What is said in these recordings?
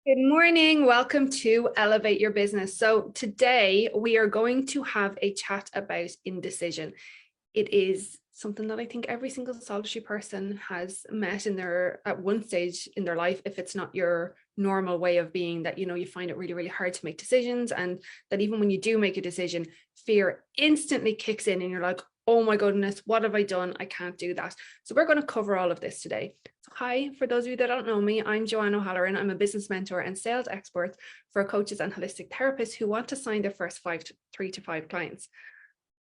Good morning. Welcome to Elevate Your Business. So today we are going to have a chat about indecision. It is something that I think every single solitary person has met at one stage in their life, if it's not your normal way of being, that you find it really, really hard to make decisions, and that even when you do make a decision, fear instantly kicks in and you're like, oh my goodness, what have I done? I can't do that. So we're going to cover all of this today. So hi, for those of you that don't know me, I'm Joanne O'Halloran. I'm a business mentor and sales expert for coaches and holistic therapists who want to sign their first 3 to 5 clients.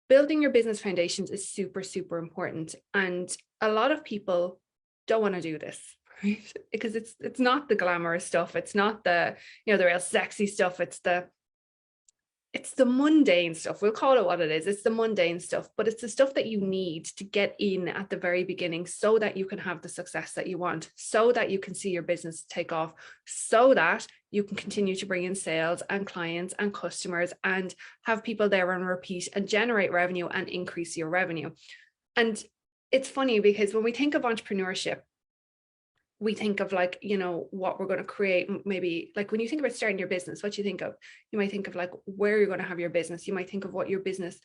Building your business foundations is super, super important. And a lot of people don't want to do this, right? Because it's not the glamorous stuff. It's not the real sexy stuff. It's the mundane stuff. We'll call it what it is. It's the mundane stuff, but it's the stuff that you need to get in at the very beginning so that you can have the success that you want, so that you can see your business take off, so that you can continue to bring in sales and clients and customers and have people there on repeat and generate revenue and increase your revenue. And it's funny because when we think of entrepreneurship, we think of what we're going to create. Maybe like when you think about starting your business, what you think of, you might think of like where you're going to have your business. You might think of what your business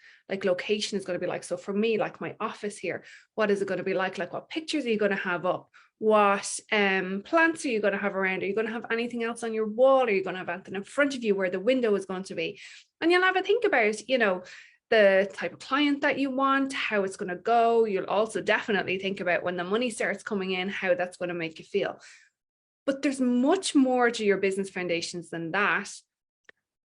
location is going to be like. So for me, like my office here, what is it going to be like what pictures are you going to have up? What plants are you going to have around? Are you going to have anything else on your wall? Are you going to have anything in front of you where the window is going to be? And you'll have a think about, the type of client that you want, how it's going to go. You'll also definitely think about when the money starts coming in, how that's going to make you feel. But there's much more to your business foundations than that.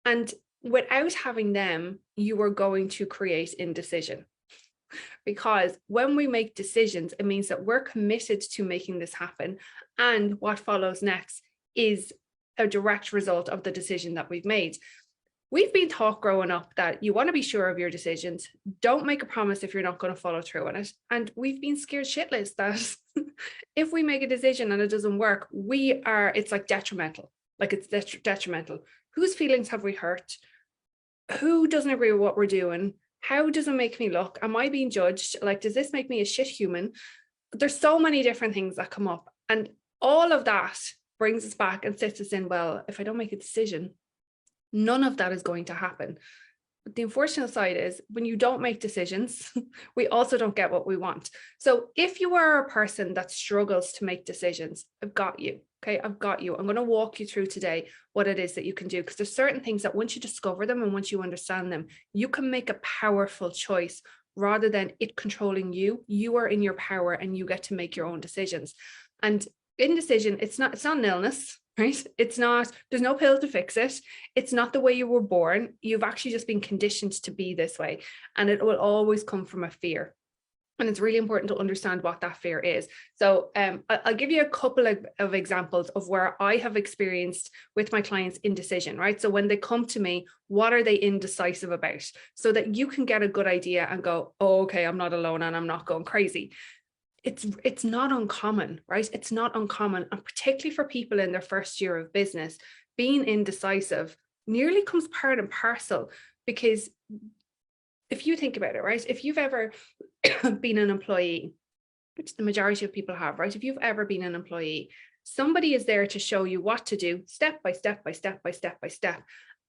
And without having them, you are going to create indecision. Because when we make decisions, it means that we're committed to making this happen. And what follows next is a direct result of the decision that we've made. We've been taught growing up that you want to be sure of your decisions. Don't make a promise if you're not going to follow through on it. And we've been scared shitless that if we make a decision and it doesn't work, it's like detrimental. Like it's detrimental. Whose feelings have we hurt? Who doesn't agree with what we're doing? How does it make me look? Am I being judged? Like, does this make me a shit human? There's so many different things that come up. And all of that brings us back and sits us in, well, if I don't make a decision, none of that is going to happen. But the unfortunate side is when you don't make decisions, we also don't get what we want. So if you are a person that struggles to make decisions, I've got you. Okay, I've got you. I'm going to walk you through today what it is that you can do, because there's certain things that once you discover them and once you understand them, you can make a powerful choice rather than it controlling you. You are in your power and you get to make your own decisions. And indecision, it's not an illness. Right? It's not, there's no pill to fix it. It's not the way you were born. You've actually just been conditioned to be this way. And it will always come from a fear. And it's really important to understand what that fear is. So I'll give you a couple of examples of where I have experienced with my clients indecision, right? So when they come to me, what are they indecisive about? So that you can get a good idea and go, oh, okay, I'm not alone and I'm not going crazy. It's not uncommon, right? It's not uncommon. And particularly for people in their first year of business, being indecisive nearly comes part and parcel. Because if you think about it, right? If you've ever been an employee, which the majority of people have, right? If you've ever been an employee, somebody is there to show you what to do step by step by step by step by step.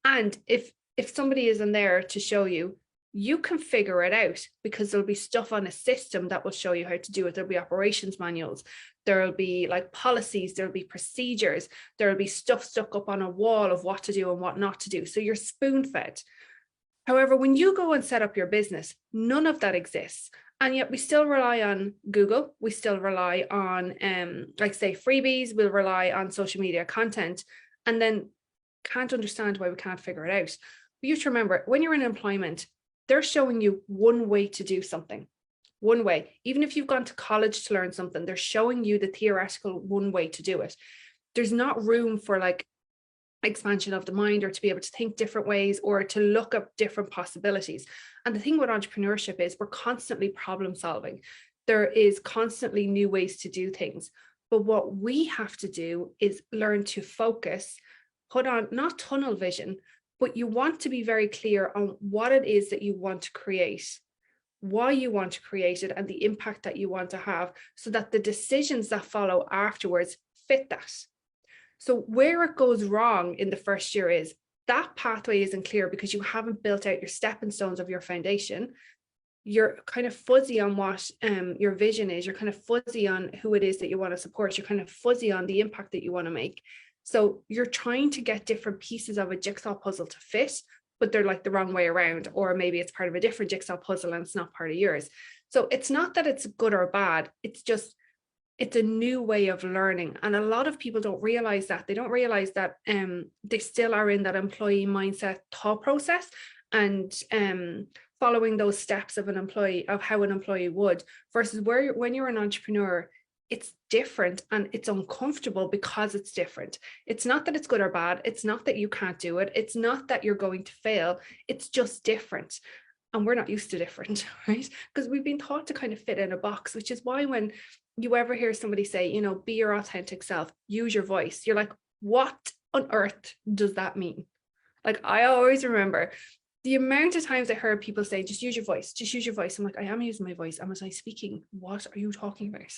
And if somebody isn't there to show you, you can figure it out, because there'll be stuff on a system that will show you how to do it. There'll be operations manuals. There'll be like policies. There'll be procedures. There'll be stuff stuck up on a wall of what to do and what not to do. So you're spoon fed. However, when you go and set up your business, none of that exists. And yet we still rely on Google. We still rely on, say freebies. We'll rely on social media content, and then can't understand why we can't figure it out. But you have to remember, when you're in employment, they're showing you one way to do something, one way. Even if you've gone to college to learn something, they're showing you the theoretical one way to do it. There's not room for like expansion of the mind, or to be able to think different ways, or to look up different possibilities. And the thing with entrepreneurship is we're constantly problem solving. There is constantly new ways to do things. But what we have to do is learn to focus, put on not tunnel vision, but you want to be very clear on what it is that you want to create, why you want to create it, and the impact that you want to have, so that the decisions that follow afterwards fit that. So where it goes wrong in the first year is that pathway isn't clear because you haven't built out your stepping stones of your foundation. You're kind of fuzzy on what your vision is. You're kind of fuzzy on who it is that you want to support. You're kind of fuzzy on the impact that you want to make. So you're trying to get different pieces of a jigsaw puzzle to fit, but they're like the wrong way around, or maybe it's part of a different jigsaw puzzle and it's not part of yours. So it's not that it's good or bad. It's just, it's a new way of learning. And a lot of people don't realize that. They don't realize that they still are in that employee mindset thought process and following those steps of an employee, of how an employee would, versus when you're an entrepreneur, it's different and it's uncomfortable because it's different. It's not that it's good or bad. It's not that you can't do it. It's not that you're going to fail. It's just different. And we're not used to different, right? Because we've been taught to kind of fit in a box, which is why when you ever hear somebody say, you know, be your authentic self, use your voice, you're like, what on earth does that mean? Like, I always remember the amount of times I heard people say, just use your voice, just use your voice. I'm like, I am using my voice. Am I speaking? What are you talking about?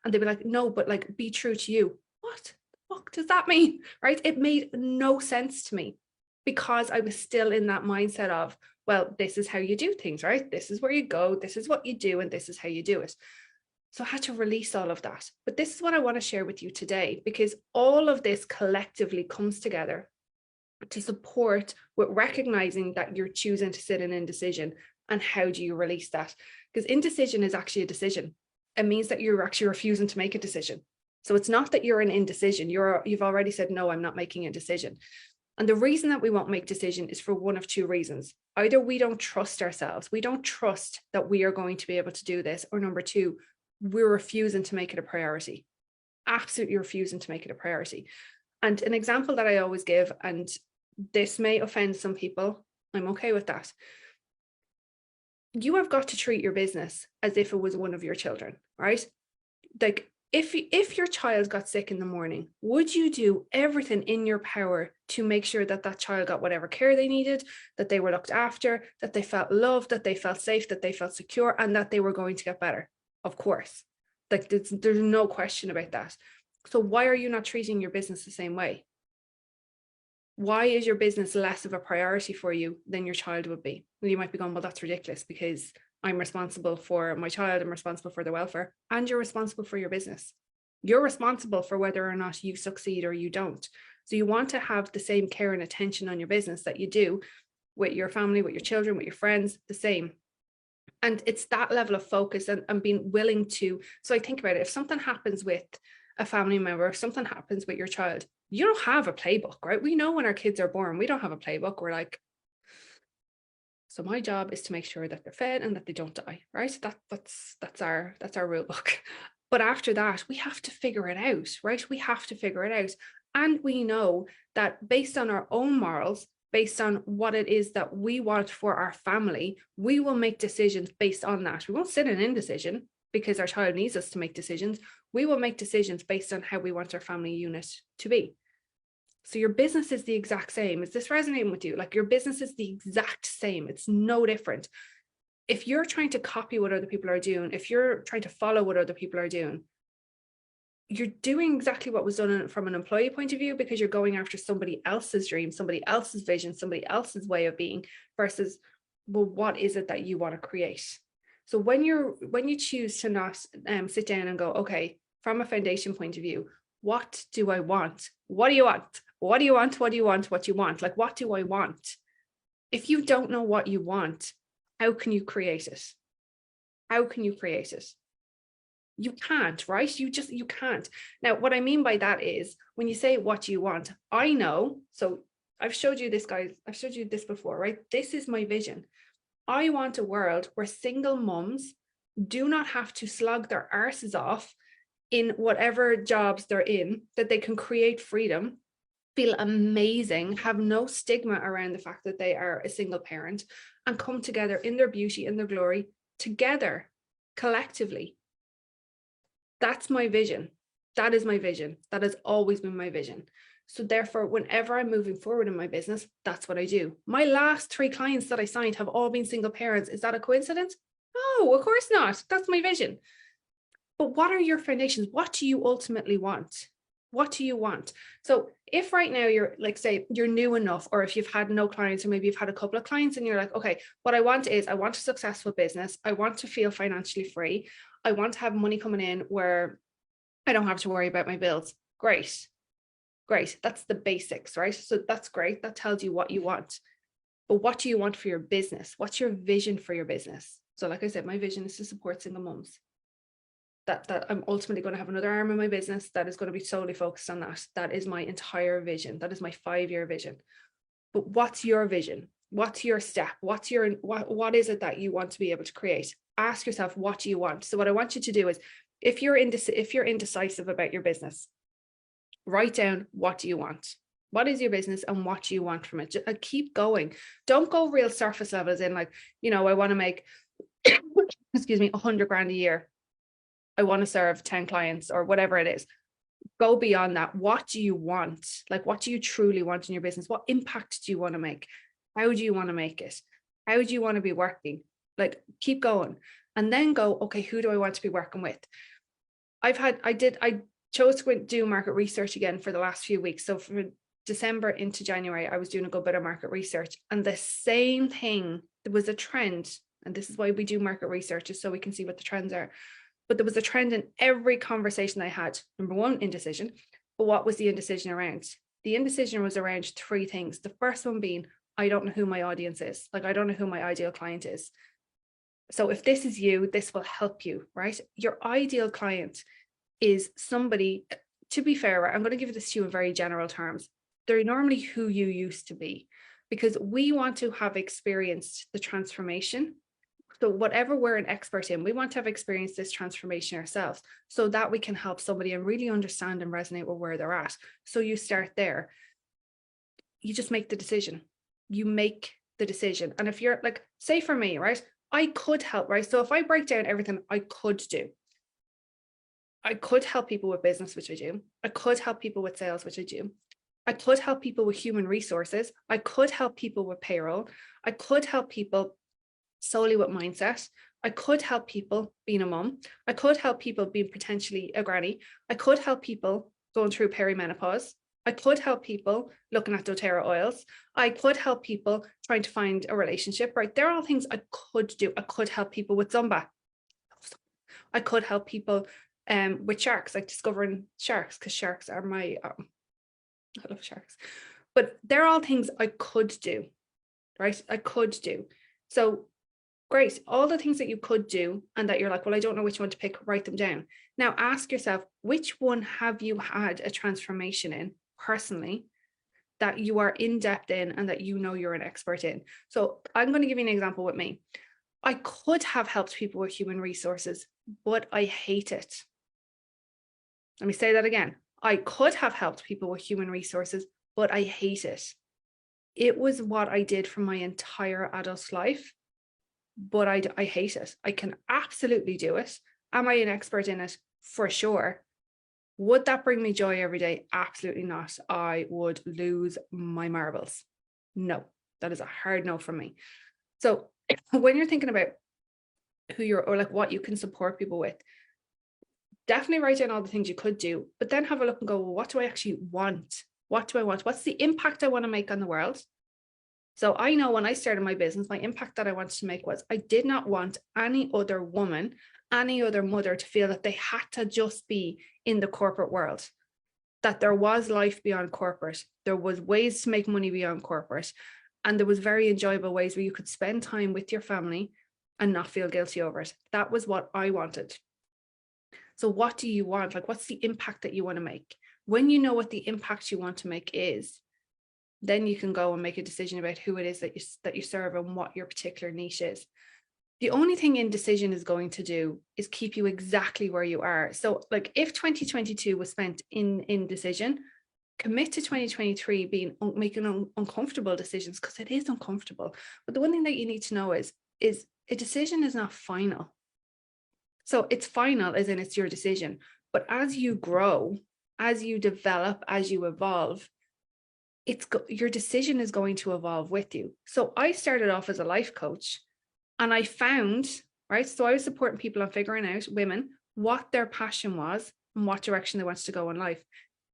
And they'd be like, no, but like, be true to you. What the fuck does that mean? Right? It made no sense to me because I was still in that mindset of, well, this is how you do things, right? This is where you go. This is what you do. And this is how you do it. So I had to release all of that. But this is what I want to share with you today, because all of this collectively comes together to support with recognizing that you're choosing to sit in indecision. And how do you release that? Because indecision is actually a decision. It means that you're actually refusing to make a decision. So it's not that you're in indecision. You've already said, no, I'm not making a decision. And the reason that we won't make decision is for one of two reasons. Either we don't trust ourselves. We don't trust that we are going to be able to do this. Or number two, we're refusing to make it a priority. Absolutely refusing to make it a priority. And an example that I always give, and this may offend some people, I'm okay with that. You have got to treat your business as if it was one of your children, right? Like, if your child got sick in the morning, would you do everything in your power to make sure that that child got whatever care they needed, that they were looked after, that they felt loved, that they felt safe, that they felt secure, and that they were going to get better? Of course. Like, there's no question about that. So why are you not treating your business the same way? Why is your business less of a priority for you than your child would be? Well, you might be going, well, that's ridiculous because I'm responsible for my child, I'm responsible for their welfare, and you're responsible for your business. You're responsible for whether or not you succeed or you don't. So you want to have the same care and attention on your business that you do with your family, with your children, with your friends, the same. And it's that level of focus and being willing to, so I think about it, if something happens with a family member, if something happens with your child, you don't have a playbook, right? We know when our kids are born, we don't have a playbook. We're like, so my job is to make sure that they're fed and that they don't die, right? That's our rule book. But after that, we have to figure it out, right? We have to figure it out. And we know that based on our own morals, based on what it is that we want for our family, we will make decisions based on that. We won't sit in indecision because our child needs us to make decisions. We will make decisions based on how we want our family unit to be. So your business is the exact same. Is this resonating with you? Like, your business is the exact same. It's no different. If you're trying to copy what other people are doing, if you're trying to follow what other people are doing, you're doing exactly what was done from an employee point of view, because you're going after somebody else's dream, somebody else's vision, somebody else's way of being, versus, well, what is it that you want to create? So when you choose to not sit down and go, okay, from a foundation point of view, what do I want? What do you want? What do you want? What do you want? What do you want? Like, what do I want? If you don't know what you want, how can you create it? How can you create it? You can't, right? You can't. Now, what I mean by that is when you say, what do you want? I know. So I've showed you this, guys. I've showed you this before, right? This is my vision. I want a world where single mums do not have to slog their arses off in whatever jobs they're in, that they can create freedom, feel amazing, have no stigma around the fact that they are a single parent, and come together in their beauty and their glory together, collectively. That's my vision. That is my vision. That has always been my vision. So therefore, whenever I'm moving forward in my business, that's what I do. My last 3 clients that I signed have all been single parents. Is that a coincidence? No, of course not. That's my vision. But what are your foundations? What do you ultimately want? What do you want? So if right now you're like, say you're new enough, or if you've had no clients, or maybe you've had a couple of clients and you're like, okay, what I want is I want a successful business. I want to feel financially free. I want to have money coming in where I don't have to worry about my bills. Great. Great. That's the basics, right? So that's great. That tells you what you want. But what do you want for your business? What's your vision for your business? So like I said, my vision is to support single moms. That I'm ultimately going to have another arm in my business that is going to be solely focused on that. That is my entire vision. That is my 5-year vision. But what's your vision? What's your step? What is it that you want to be able to create? Ask yourself, what do you want? So what I want you to do is, if you're indecisive about your business, write down, what do you want? What is your business and what do you want from it? Just keep going. Don't go real surface levels in like, I want to make, excuse me, 100 grand a year. I want to serve 10 clients or whatever it is. Go beyond that. What do you want? Like, what do you truly want in your business? What impact do you want to make? How do you want to make it? How do you want to be working? Like, keep going. And then go, okay, who do I want to be working with? I chose to do market research again for the last few weeks. So from December into January, I was doing a good bit of market research, and the same thing, there was a trend. And this is why we do market research, is so we can see what the trends are. But there was a trend in every conversation I had. Number one, indecision. But what was the indecision around? The indecision was around 3 things. The first one being, I don't know who my audience is. Like, I don't know who my ideal client is. So if this is you, this will help you, right? Your ideal client is somebody, to be fair, I'm going to give this to you in very general terms. They're normally who you used to be, because we want to have experienced the transformation. So whatever we're an expert in, we want to have experienced this transformation ourselves so that we can help somebody and really understand and resonate with where they're at. So you start there. You just make the decision. You make the decision. And if you're like, say for me, right, I could help, right? So if I break down everything I could do, I could help people with business, which I do. I could help people with sales, which I do. I could help people with human resources. I could help people with payroll. I could help people solely with mindset. I could help people being a mom. I could help people being potentially a granny. I could help people going through perimenopause. I could help people looking at doTERRA oils. I could help people trying to find a relationship, right? There are all things I could do. I could help people with Zumba. I could help people with sharks, like discovering sharks, because sharks are my, I love sharks. But they're all things I could do, right? I could do. So great, all the things that you could do and that you're like, well, I don't know which one to pick, write them down. Now ask yourself, which one have you had a transformation in personally that you are in depth in and that you know you're an expert in? So I'm going to give you an example with me. I could have helped people with human resources, but I hate it. Let me say that again. I could have helped people with human resources, but I hate it. It was what I did for my entire adult life. But I hate it. I can absolutely do it. Am I an expert in it? For sure. Would that bring me joy every day? Absolutely not. I would lose my marbles. No, that is a hard no from me. So when you're thinking about who you're, or like what you can support people with, definitely write down all the things you could do, but then have a look and go, well, what do I actually want? What do I want? What's the impact I want to make on the world? So I know when I started my business, my impact that I wanted to make was I did not want any other woman, any other mother to feel that they had to just be in the corporate world, that there was life beyond corporate. There was ways to make money beyond corporate. And there was very enjoyable ways where you could spend time with your family and not feel guilty over it. That was what I wanted. So what do you want? Like, what's the impact that you want to make? When you know what the impact you want to make is, then you can go and make a decision about who it is that you serve and what your particular niche is. The only thing indecision is going to do is keep you exactly where you are. So like if 2022 was spent in indecision, commit to 2023 making uncomfortable decisions, because it is uncomfortable. But the one thing that you need to know is a decision is not final. So it's final as in it's your decision. But as you grow, as you develop, as you evolve, your decision is going to evolve with you. So I started off as a life coach, and I found, right, so I was supporting people on figuring out, women, what their passion was and what direction they wanted to go in life.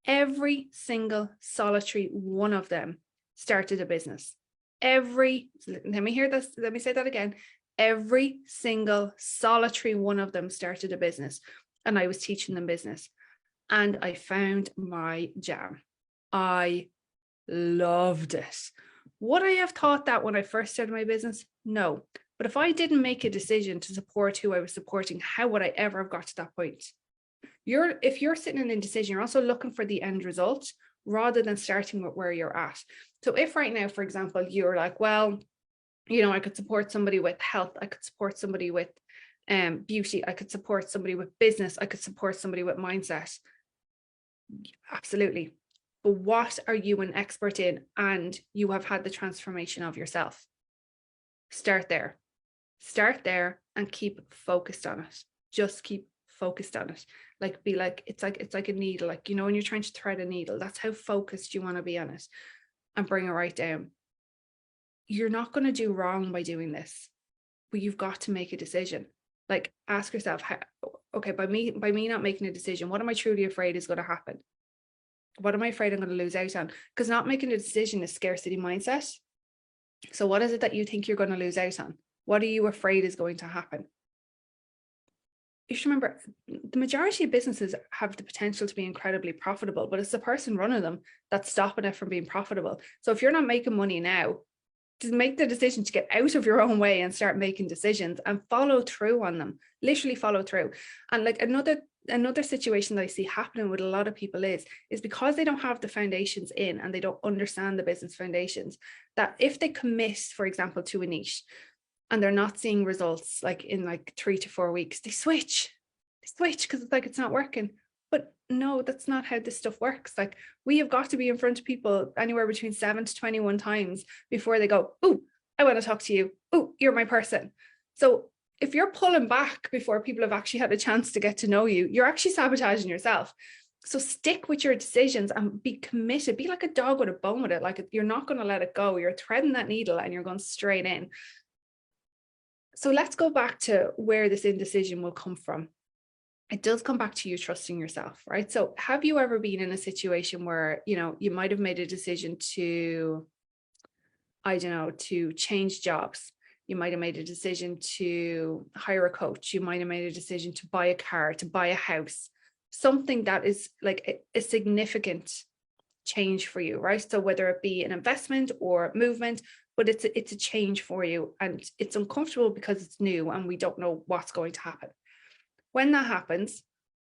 Every single solitary one of them started a business. Let me say that again. Every single solitary one of them started a business, and I was teaching them business, and I found my jam. I loved it. Would I have thought that when I first started my business? No. But if I didn't make a decision to support who I was supporting, how would I ever have got to that point? If you're sitting in indecision, you're also looking for the end result rather than starting with where you're at. So if right now, for example, you're like, well, I could support somebody with health, I could support somebody with beauty, I could support somebody with business, I could support somebody with mindset. Absolutely. But what are you an expert in? And you have had the transformation of yourself. Start there and keep focused on it. Just keep focused on it. It's like a needle, when you're trying to thread a needle, that's how focused you want to be on it, and bring it right down. You're not going to do wrong by doing this, but you've got to make a decision. Like, ask yourself, okay, by me not making a decision, what am I truly afraid is going to happen? What am I afraid I'm going to lose out on? Because not making a decision is scarcity mindset. So what is it that you think you're going to lose out on? What are you afraid is going to happen? You should remember, the majority of businesses have the potential to be incredibly profitable, but it's the person running them that's stopping it from being profitable. So if you're not making money now, just make the decision to get out of your own way and start making decisions and follow through on them. Literally follow through. And like another situation that I see happening with a lot of people is because they don't have the foundations in and they don't understand the business foundations, that if they commit, for example, to a niche and they're not seeing results like in like 3 to 4 weeks, they switch because it's like, it's not working. But no, that's not how this stuff works. Like, we have got to be in front of people anywhere between 7 to 21 times before they go, oh, I want to talk to you. Oh, you're my person. So if you're pulling back before people have actually had a chance to get to know you, you're actually sabotaging yourself. So stick with your decisions and be committed. Be like a dog with a bone with it. Like, you're not going to let it go. You're threading that needle and you're going straight in. So let's go back to where this indecision will come from. It does come back to you trusting yourself, right? So have you ever been in a situation where, you might have made a decision to, I don't know, to change jobs. You might have made a decision to hire a coach. You might have made a decision to buy a car, to buy a house, something that is like a significant change for you, right? So whether it be an investment or movement, but it's a change for you, and it's uncomfortable because it's new and we don't know what's going to happen. When that happens,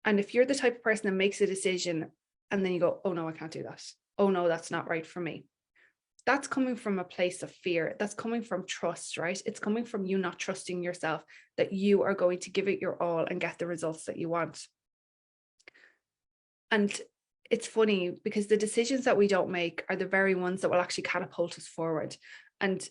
and if you're the type of person that makes a decision and then you go, oh no, I can't do that. Oh no, that's not right for me. That's coming from a place of fear. That's coming from trust, right? It's coming from you not trusting yourself that you are going to give it your all and get the results that you want. And it's funny because the decisions that we don't make are the very ones that will actually catapult us forward. And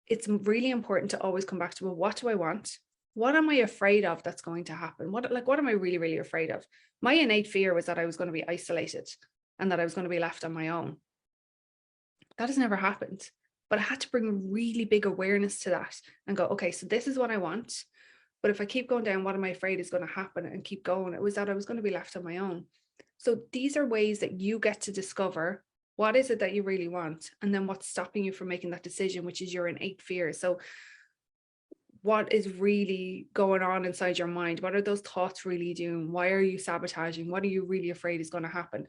it's really important to always come back to, well, what do I want? What am I afraid of that's going to happen? What am I really, really afraid of? My innate fear was that I was going to be isolated and that I was going to be left on my own. That has never happened. But I had to bring really big awareness to that and go, okay, so this is what I want. But if I keep going down, what am I afraid is going to happen, and keep going? It was that I was going to be left on my own. So these are ways that you get to discover what is it that you really want, and then what's stopping you from making that decision, which is your innate fear. So what is really going on inside your mind? What are those thoughts really doing? Why are you sabotaging? What are you really afraid is going to happen?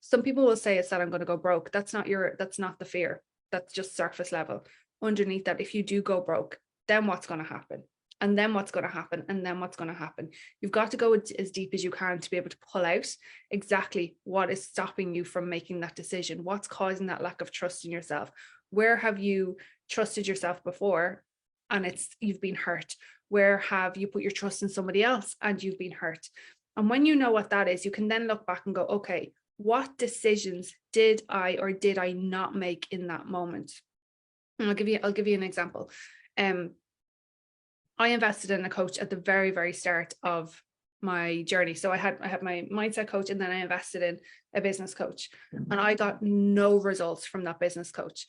Some people will say it's that I'm going to go broke. That's not the fear. That's just surface level. Underneath that, if you do go broke, then what's going to happen? And then what's going to happen? And then what's going to happen? You've got to go as deep as you can to be able to pull out exactly what is stopping you from making that decision. What's causing that lack of trust in yourself? Where have you trusted yourself before and you've been hurt? Where have you put your trust in somebody else and you've been hurt? And when you know what that is, you can then look back and go, okay, what decisions did I or did I not make in that moment? And I'll give you an example. I invested in a coach at the very, very start of my journey. So I had my mindset coach, and then I invested in a business coach, and I got no results from that business coach.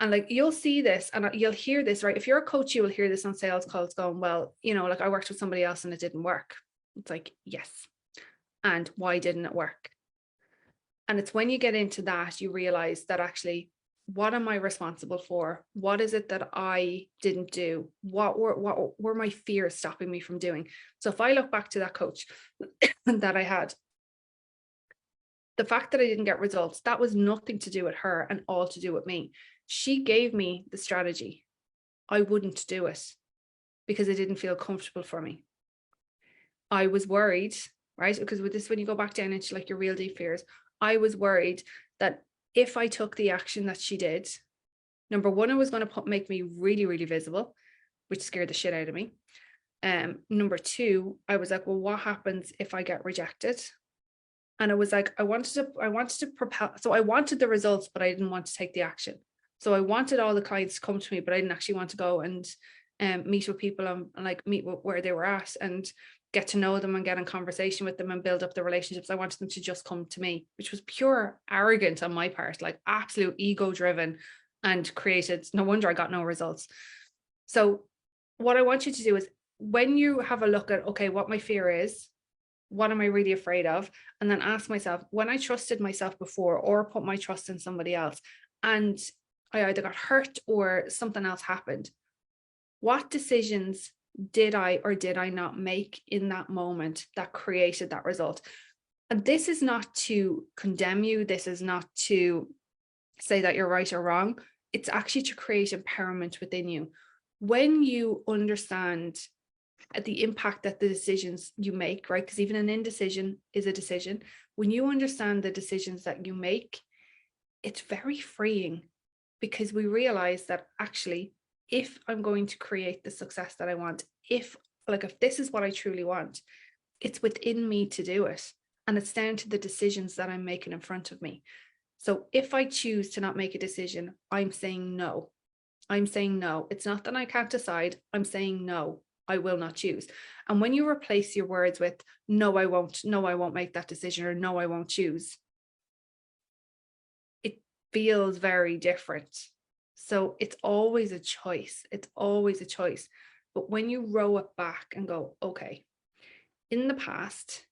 And like, you'll see this and you'll hear this, right? If you're a coach, you will hear this on sales calls going, well, like, I worked with somebody else and it didn't work. It's like, yes. And why didn't it work? And it's when you get into that, you realize that actually, what am I responsible for? What is it that I didn't do? What were my fears stopping me from doing? So if I look back to that coach that I had, the fact that I didn't get results, that was nothing to do with her and all to do with me. She gave me the strategy. I wouldn't do it because it didn't feel comfortable for me. I was worried, right? Because with this, when you go back down into like your real deep fears, I was worried that if I took the action that she did, number one, it was going to make me really, really visible, which scared the shit out of me. Number two, I was like, well, what happens if I get rejected? And it was like, I wanted to propel. So I wanted the results, but I didn't want to take the action. So I wanted all the clients to come to me, but I didn't actually want to go and meet with people and like meet with where they were at and get to know them and get in conversation with them and build up the relationships. I wanted them to just come to me, which was pure arrogance on my part, like absolute ego driven, and created, no wonder I got no results. So what I want you to do is, when you have a look at, okay, what my fear is, what am I really afraid of? And then ask myself, when I trusted myself before or put my trust in somebody else and I either got hurt or something else happened, what decisions did I or did I not make in that moment that created that result? And this is not to condemn you. This is not to say that you're right or wrong. It's actually to create empowerment within you. When you understand the impact that the decisions you make, right? Because even an indecision is a decision. When you understand the decisions that you make, it's very freeing, because we realize that actually, if I'm going to create the success that I want, if this is what I truly want, it's within me to do it. And it's down to the decisions that I'm making in front of me. So if I choose to not make a decision, I'm saying no. I'm saying no. It's not that I can't decide. I'm saying no, I will not choose. And when you replace your words with no, I won't make that decision, or no, I won't choose, it feels very different. So it's always a choice. It's always a choice. But when you row it back and go, okay, in the past,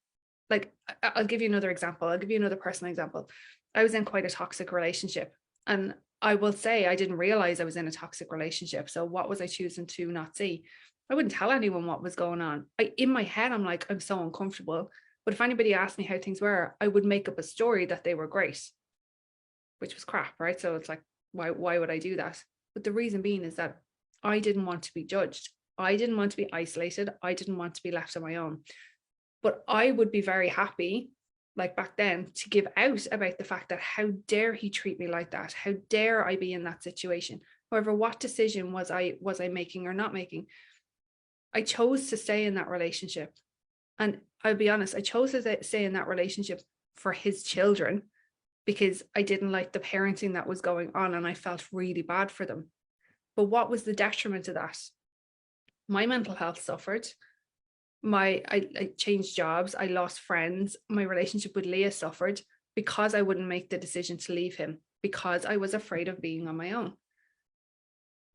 like I'll give you another example. I'll give you another personal example. I was in quite a toxic relationship, and I will say I didn't realize I was in a toxic relationship. So what was I choosing to not see? I wouldn't tell anyone what was going on. In my head, I'm like, I'm so uncomfortable. But if anybody asked me how things were, I would make up a story that they were great, which was crap, right? So it's like, why would I do that? But the reason being is that I didn't want to be judged. I didn't want to be isolated. I didn't want to be left on my own. But I would be very happy, like back then, to give out about the fact that how dare he treat me like that? How dare I be in that situation? However, what decision was I making or not making? I chose to stay in that relationship. And I'll be honest, I chose to stay in that relationship for his children, because I didn't like the parenting that was going on and I felt really bad for them. But what was the detriment of that? My mental health suffered. I changed jobs, I lost friends, my relationship with Leah suffered because I wouldn't make the decision to leave him, because I was afraid of being on my own.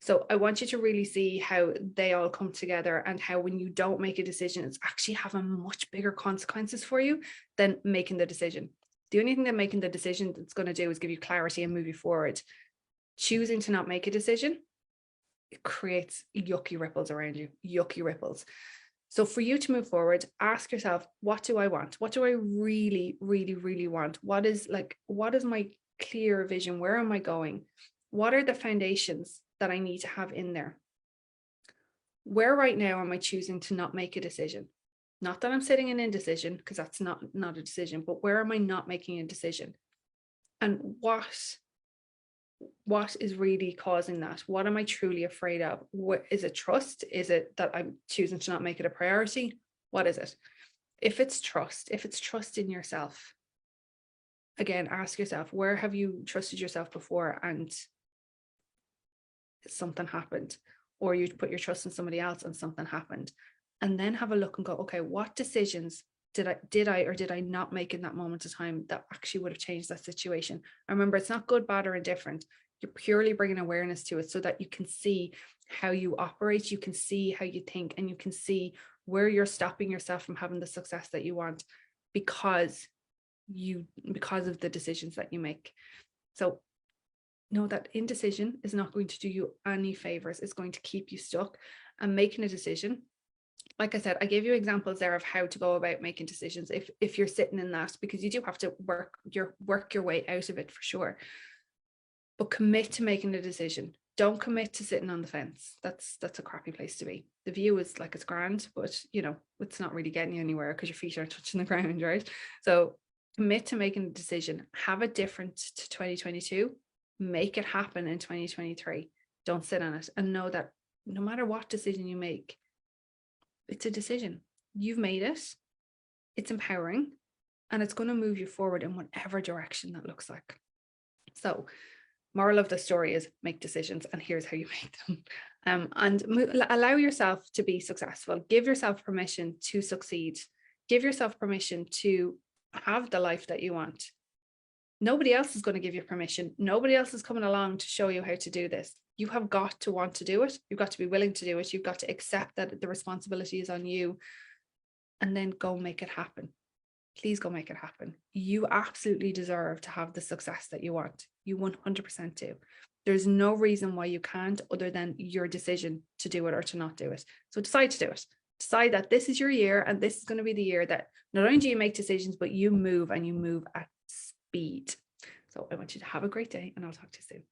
So I want you to really see how they all come together, and how when you don't make a decision, it's actually having much bigger consequences for you than making the decision. The only thing that making the decision that's going to do is give you clarity and move you forward. Choosing to not make a decision, it creates yucky ripples around you, yucky ripples. So for you to move forward, ask yourself, what do I want? What do I really, really, really want? What is my clear vision? Where am I going? What are the foundations that I need to have in there? Where right now am I choosing to not make a decision? Not that I'm sitting in indecision, because that's not a decision, but where am I not making a decision? And what is really causing that? What am I truly afraid of? What is it? Trust? Is it that I'm choosing to not make it a priority? What is it? If it's trust in yourself, again, ask yourself, where have you trusted yourself before and something happened? Or you put your trust in somebody else and something happened? And then have a look and go, okay, what decisions did I or did I not make in that moment of time that actually would have changed that situation? And remember, it's not good, bad, or indifferent. You're purely bringing awareness to it so that you can see how you operate, you can see how you think, and you can see where you're stopping yourself from having the success that you want, because because of the decisions that you make. So know that indecision is not going to do you any favors. It's going to keep you stuck. And making a decision, like I said, I gave you examples there of how to go about making decisions if you're sitting in that, because you do have to work your way out of it for sure. But commit to making a decision. Don't commit to sitting on the fence. That's a crappy place to be. The view is like, it's grand, but it's not really getting you anywhere because your feet aren't touching the ground, right? So commit to making a decision. Have it different to 2022. Make it happen in 2023. Don't sit on it, and know that no matter what decision you make, it's a decision. You've made it. It's empowering, and it's going to move you forward in whatever direction that looks like. So moral of the story is make decisions, and here's how you make them. And allow yourself to be successful. Give yourself permission to succeed. Give yourself permission to have the life that you want. Nobody else is going to give you permission. Nobody else is coming along to show you how to do this. You have got to want to do it. You've got to be willing to do it. You've got to accept that the responsibility is on you, and then go make it happen. Please go make it happen. You absolutely deserve to have the success that you want. You 100% do. There's no reason why you can't, other than your decision to do it or to not do it. So decide to do it. Decide that this is your year, and this is going to be the year that not only do you make decisions, but you move, and you move at speed. So I want you to have a great day, and I'll talk to you soon.